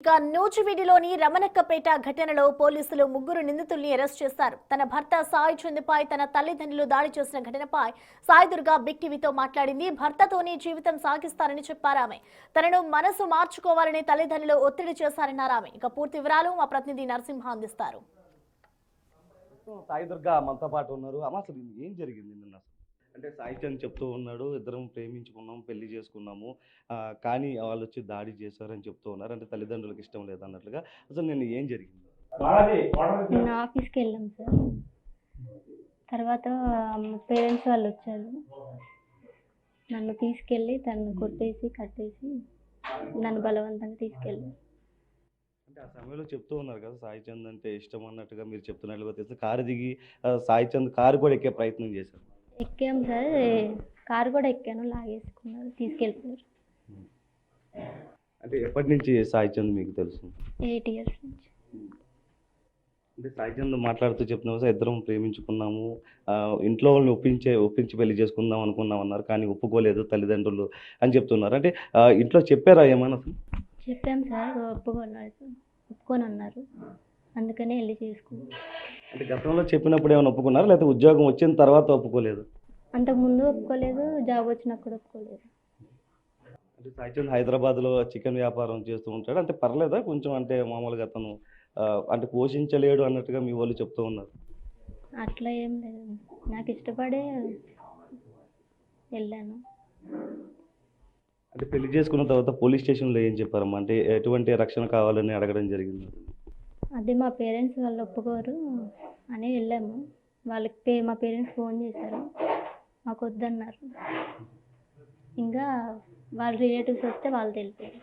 ఇక నూజివీడులోని రమణక్కపేట ఘటనలో పోలీసులు ముగ్గురు నిందితుల్ని అరెస్ట్ చేశారు. తన భర్త సాయి చందుపై తన తల్లిదండ్రులు దాడి చేసిన ఘటనపై సాయి దుర్గా బిగ్ టీవీతో మాట్లాడింది. భర్తతోనే జీవితం సాగిస్తారని చెప్పారు ఆమె. తనను మనసు మార్చుకోవాలని తల్లిదండ్రులు ఒత్తిడి చేశారన్నారు ఆమె. ఇక పూర్తి వివరాలు మా ప్రతినిధి నరసింహ అందిస్తారు. సాయి దుర్గా మనతో పాటు ఉన్నారు. అసలు ఏం జరిగింది నిన్న? అంటే సాయి చంద్ చెప్తూ ఉన్నాడు, ఇద్దరం ప్రేమించుకున్నాం, పెళ్లి చేసుకున్నాము, కానీ వాళ్ళు వచ్చి దాడి చేశారని చెప్తూ ఉన్నారు. అంటే తల్లిదండ్రులకు ఇష్టం లేదన్నట్లుగా. అసలు నిన్న ఏం జరిగింది? నిన్న ఆఫీస్కి వెళ్ళాం సార్. తర్వాత పేరెంట్స్ వాళ్ళు వచ్చారు, నన్ను తీసుకెళ్ళి తను కొట్టేసి కట్టేసి నన్ను బలవంతంగా తీసుకెళ్ళారు. అంటే ఆ సమయంలో చెప్తూ ఉన్నారు కదా, సాయి చంద్ అంటే ఇష్టం అన్నట్టుగా మీరు చెప్తున్నట్లుగా తెలిసి కారు దిగి సాయి చంద్ కారు కూడా ఎక్కే ప్రయత్నం చేశారు. ఎక్కాం సార్, కారు కూడా ఎక్కాను, లాగేసుకున్నారు, తీసుకెళ్ళిపోయారు. అంటే ఎప్పటి నుంచి సాయి చంద్ మీకు తెలుసు? 8 years నుంచి. అంటే సాయి చంద్ మాట్లాడుతూ చెప్తున్నావు సార్, ఇద్దరం ప్రేమించుకున్నాము, ఇంట్లో వాళ్ళని ఒప్పించి పెళ్లి చేసుకుందాం అనుకున్నాం అన్నారు, కానీ ఒప్పుకోలేదు తల్లిదండ్రులు అని చెప్తున్నారు. అంటే ఇంట్లో చెప్పారా ఏమన్నా? చెప్పాం సార్, ఒప్పుకొని అన్నారు, అందుకనే వెళ్ళి చేసుకున్నాం. అంటే గతంలో చెప్పినప్పుడు ఏమైనా ఒప్పుకున్నారా, లేకపోతే ఉద్యోగం వచ్చిన తర్వాత ఒప్పుకోలేదు? అంతకుముందు ఒప్పుకోలేదు, జాబ్ వచ్చినప్పుడు ఒప్పుకోలేదు. అంటే సాయి చంద్ హైదరాబాద్లో చికెన్ వ్యాపారం చేస్తూ ఉంటాడు, అంటే పర్లేదా కొంచెం? అంటే మామూలుగా అతను అంటే పోషించలేడు అన్నట్టుగా మీ వాళ్ళు చెప్తూ ఉన్నారు. అట్లా ఏం లేదు, నాకు ఇష్టపడే వెళ్ళాను. అంటే పెళ్లి చేసుకున్న తర్వాత పోలీస్ స్టేషన్లో ఏం చెప్పారమ్మా? అంటే ఎటువంటి రక్షణ కావాలని అడగడం జరిగింది? అదే మా పేరెంట్స్ వాళ్ళు ఒప్పుకోరు అని వెళ్ళాము. వాళ్ళకి మా పేరెంట్స్ ఫోన్ చేశారు, మాకు వద్దన్నారు. ఇంకా వాళ్ళ రిలేటివ్స్ వస్తే వాళ్ళు తెలిపారు.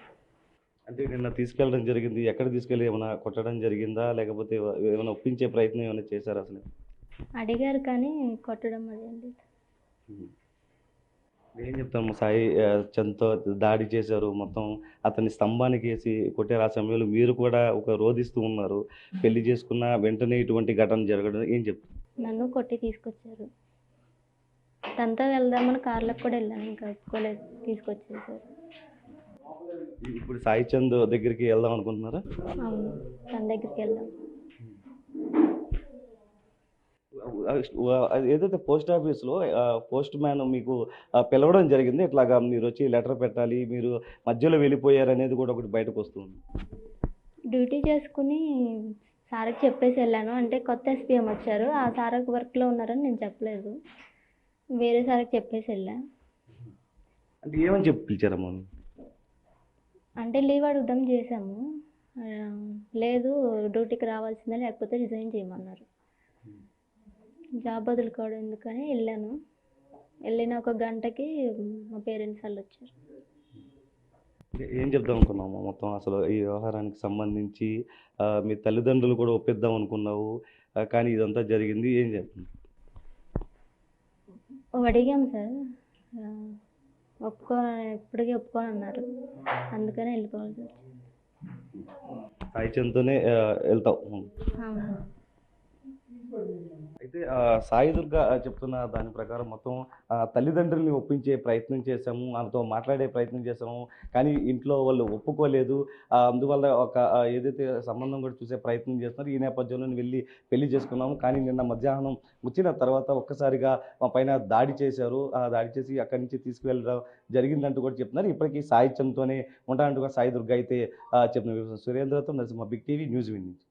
అంటే నిన్న తీసుకెళ్ళడం జరిగింది, ఎక్కడ తీసుకెళ్ళి ఏమైనా కొట్టడం జరిగిందా, లేకపోతే ఏమైనా ఒప్పించే ప్రయత్నం ఏమైనా చేశారా అసలు? అడిగారు కానీ కొట్టడం అదేం లేదు. ఏం చెప్తాము, సాయి చంద్తో దాడి చేశారు, మొత్తం అతన్ని స్తంభానికి వేసి కొట్టారు. ఆ సమయంలో మీరు కూడా ఒక రోధిస్తూ ఉన్నారు, పెళ్లి చేసుకున్న వెంటనే ఇటువంటి ఘటన జరగడం ఏం చెప్తారు? నన్ను కొట్టి తీసుకొచ్చారు, తనతో వెళ్దామని కార్లకు కూడా వెళ్ళాను, ఇంకా ఒప్పుకోలేదు, తీసుకొచ్చేసారు. ఇప్పుడు సాయి చంద్ దగ్గరికి వెళ్దాం అనుకుంటున్నారా? అవును, తన దగ్గరికి వెళ్దాం. ఏదైతే పోస్ట్ ఆఫీస్లో పోస్ట్ మ్యాన్ మీకు పిలవడం జరిగింది, ఇట్లాగా మీరు వచ్చి లెటర్ పెట్టాలి, మీరు మధ్యలో వెళ్ళిపోయారు అనేది కూడా ఒకటి బయటకు వస్తుంది. డ్యూటీ చేసుకుని సార్కి చెప్పేసి వెళ్ళాను. అంటే కొత్త ఎస్పీఎం వచ్చారు, ఆ సార్ వర్క్లో ఉన్నారని నేను చెప్పలేదు, వేరే సార్కి చెప్పేసి వెళ్ళా. అంటే ఏమని చెప్పి పిలిచారమ్మా? అంటే లీవ్ అడుగుదాం చేసాము, లేదు డ్యూటీకి రావాల్సిందే లేకపోతే రిజైన్ చేయమన్నారు. జాబ్ వదులుకోవడం ఎందుకని వెళ్ళాను. వెళ్ళిన ఒక గంటకి మా పేరెంట్స్ వాళ్ళు వచ్చారు. ఏం చెప్దాం అనుకున్నాము మొత్తం అసలు ఈ వ్యవహారానికి సంబంధించి? మీ తల్లిదండ్రులు కూడా ఒప్పిద్దాం అనుకున్నావు, కానీ ఇదంతా జరిగింది, ఏం చెప్తుంది? అడిగాం సార్, ఇప్పటికీ ఒప్పుకొని అన్నారు, అందుకనే వెళ్ళిపోవాలి సార్. సాయి చంద్తోనే వెళ్తావు? అవును. అయితే సాయి దుర్గా చెప్తున్న దాని ప్రకారం మొత్తం తల్లిదండ్రుల్ని ఒప్పించే ప్రయత్నం చేశాము, ఆమెతో మాట్లాడే ప్రయత్నం చేశాము, కానీ ఇంట్లో వాళ్ళు ఒప్పుకోలేదు. అందువల్ల ఒక ఏదైతే సంబంధం కూడా చూసే ప్రయత్నం చేస్తున్నారు. ఈ నేపథ్యంలో వెళ్ళి పెళ్లి చేసుకున్నాము, కానీ నిన్న మధ్యాహ్నం వచ్చిన తర్వాత ఒక్కసారిగా మా పైన దాడి చేశారు, దాడి చేసి అక్కడి నుంచి తీసుకువెళ్ళడం జరిగిందంటూ కూడా చెప్తున్నారు. ఇప్పటికీ సాయి చంద్తోనే ఉంటానంటూ సాయి దుర్గా అయితే చెప్తున్నారు. సురేంద్రతో నరసింహ, బిగ్ టీవీ, న్యూజివీడ్ నుంచి.